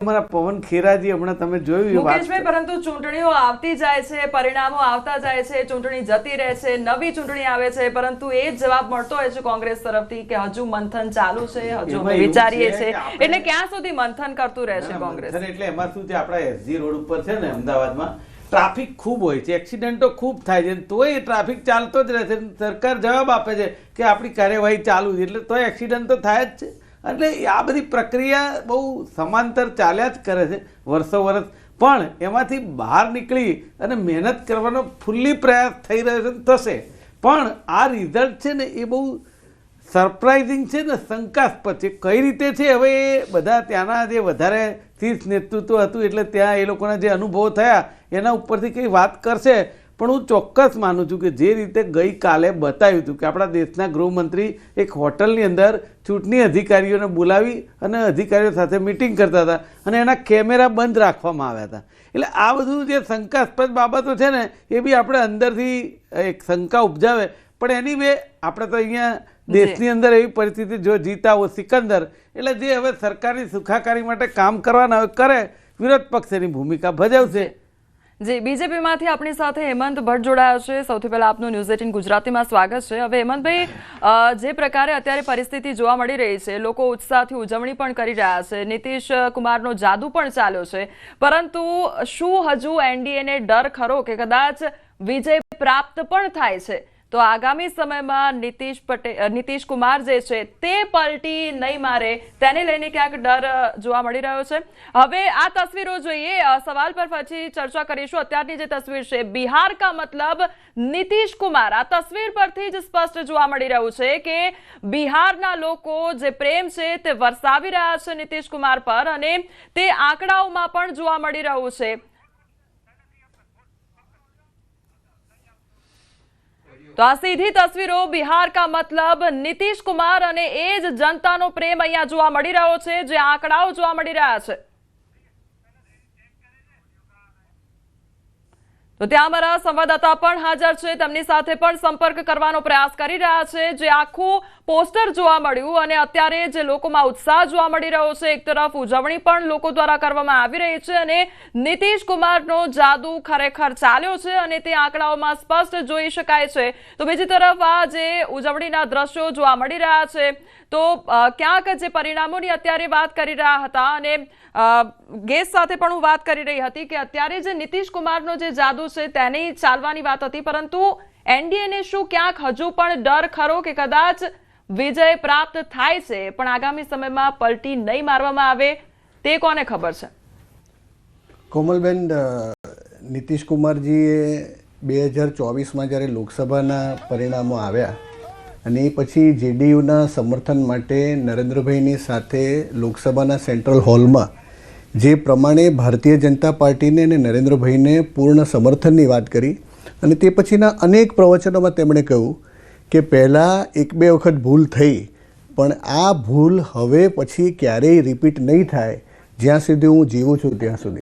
અમારા પવન ખેરાજી હમણાં તમે જોયું મુકેશભાઈ, પરંતુ ચૂંટણીઓ આવતી જાય છે, પરિણામો આવતા જાય છે, ચૂંટણી જતી રહે છે, નવી ચૂંટણી આવે છે, પરંતુ એ જ જવાબ મળતો હોય છે કોંગ્રેસ તરફથી કે હજુ મંથન ચાલુ છે, હજુ અમે વિચારીએ છે. એટલે ક્યાં સુધી મંથન કરતું રહેશે કોંગ્રેસ? એટલે એમાં શું છે, આપણા એસજી રોડ ઉપર છે ને અમદાવાદમાં ટ્રાફિક ખૂબ હોય છે, એક્સિડન્ટો ખૂબ થાય છે, તોય ટ્રાફિક ચાલતો જ રહે છે. સરકાર જવાબ આપે છે કે આપણી કાર્યવાહી ચાલુ છે, એટલે તોય એક્સિડન્ટ તો થાય જ છે. એટલે આ બધી પ્રક્રિયા બહુ સમાંતર ચાલ્યા જ કરે છે વર્ષો વર્ષ, પણ એમાંથી બહાર નીકળી અને મહેનત કરવાનો ફૂલ્લી પ્રયાસ થઈ રહ્યો છે, થશે. પણ આ રિઝલ્ટ છે ને એ બહુ સરપ્રાઇઝિંગ છે ને શંકાસ્પદ છે. કઈ રીતે છે હવે એ બધા ત્યાંના જે વધારે શીર્ષ નેતૃત્વ હતું એટલે ત્યાં એ લોકોના જે અનુભવો થયા એના ઉપરથી કંઈ વાત કરશે. પણ હું ચોક્કસ માનું છું કે જે રીતે ગઈકાલે બતાવ્યું હતું કે આપણા દેશના ગૃહમંત્રી એક હોટલની અંદર ચૂંટણી અધિકારીઓને બોલાવી અને અધિકારીઓ સાથે મિટિંગ કરતા હતા અને એના કેમેરા બંધ રાખવામાં આવ્યા હતા. એટલે આ બધું જે શંકાસ્પદ બાબતો છે ને એ બી આપણે અંદરથી એક શંકા ઉપજાવે. પણ એની વે આપણે તો અહીંયા દેશની અંદર એવી પરિસ્થિતિ જો જીતા હો સિકંદર, એટલે જે હવે સરકારની સુખાકારી માટે કામ કરવાના કરે, વિરોધ પક્ષ એની ભૂમિકા ભજવશે. જી, બીજેપીમાંથી આપણી સાથે હેમંત ભટ્ટ જોડાયા છે. સૌથી પહેલા આપનું ન્યૂઝ 18 ગુજરાતીમાં સ્વાગત છે. હવે હેમંતભાઈ, જે પ્રકારે અત્યારે પરિસ્થિતિ જોવા મળી રહી છે, લોકો ઉત્સાહથી ઉજવણી પણ કરી રહ્યા છે, નીતિશ કુમારનો જાદુ પણ ચાલ્યો છે, પરંતુ શું હજુ એનડીએને ડર ખરો કે કદાચ વિજય પ્રાપ્ત પણ થાય છે તો આગામી સમયમાં નીતિશ કુમાર જે છે તે પલટી નહીં મારે, તેને લઈને ક્યાંક ડર જોવા મળી રહ્યો છે? હવે આ તસવીરો જોઈએ, સવાલ પર પછી ચર્ચા કરીશું. અત્યારની જે તસવીર છે, બિહાર કા મતલબ નીતિશ કુમાર, આ તસવીર પરથી જ સ્પષ્ટ જોવા મળી રહ્યું છે કે બિહારના લોકો જે પ્રેમ છે તે વરસાવી રહ્યા છે નીતિશ કુમાર પર, અને તે આંકડાઓમાં પણ જોવા મળી રહ્યું છે. તો આ સીધી તસવીરો, બિહાર કા મતલબ નીતિશ કુમાર, અને એ જ જનતાનો પ્રેમ અહીંયા જોવા મળી રહ્યો છે, જે આંકડાઓ જોવા મળી રહ્યા છે. તો ત્યાં અમારા સંવાદદાતા પણ હાજર છે, તેમની સાથે પણ સંપર્ક કરવાનો પ્રયાસ કરી રહ્યા છે. જે આખું પોસ્ટર જોવા મળ્યું અને અત્યારે જે લોકોમાં ઉત્સાહ જોવા મળી રહ્યો છે, એક તરફ ઉજવણી પણ લોકો દ્વારા કરવામાં આવી રહી છે અને નીતિશ કુમારનો જાદુ ખરેખર ચાલ્યો છે અને તે આંકડાઓમાં સ્પષ્ટ જોઈ શકાય છે. તો બીજી તરફ આ જે ઉજવણીના દ્રશ્યો જોવા મળી રહ્યા છે, તો ક્યાંક જે પરિણામોની અત્યારે વાત કરી રહ્યા હતા અને ગેસ્ટ સાથે પણ હું વાત કરી રહી હતી કે અત્યારે જે નીતિશ કુમારનો જે જાદુ છે તેની ચાલવાની વાત હતી, પરંતુ એનડીએને શું ક્યાંક હજુ પણ ડર ખરો કે કદાચ વિજય પ્રાપ્ત થાય છે પણ આગામી સમયમાં પલટી નહીં મારવામાં આવે? તે કોને ખબર છે? કોમલબેન, નીતિશ કુમારજીએ 2024માં જ્યારે લોકસભાના પરિણામો આવ્યા અને એ પછી જેડીયુના સમર્થન માટે નરેન્દ્રભાઈની સાથે લોકસભાના સેન્ટ્રલ હોલમાં જે પ્રમાણે ભારતીય જનતા પાર્ટીને અને નરેન્દ્રભાઈને પૂર્ણ સમર્થનની વાત કરી, અને તે પછીના અનેક પ્રવચનોમાં તેમણે કહ્યું કે પહેલાં એક બે વખત ભૂલ થઈ, પણ આ ભૂલ હવે પછી ક્યારેય રિપીટ નહીં થાય જ્યાં સુધી હું જીવું છું ત્યાં સુધી.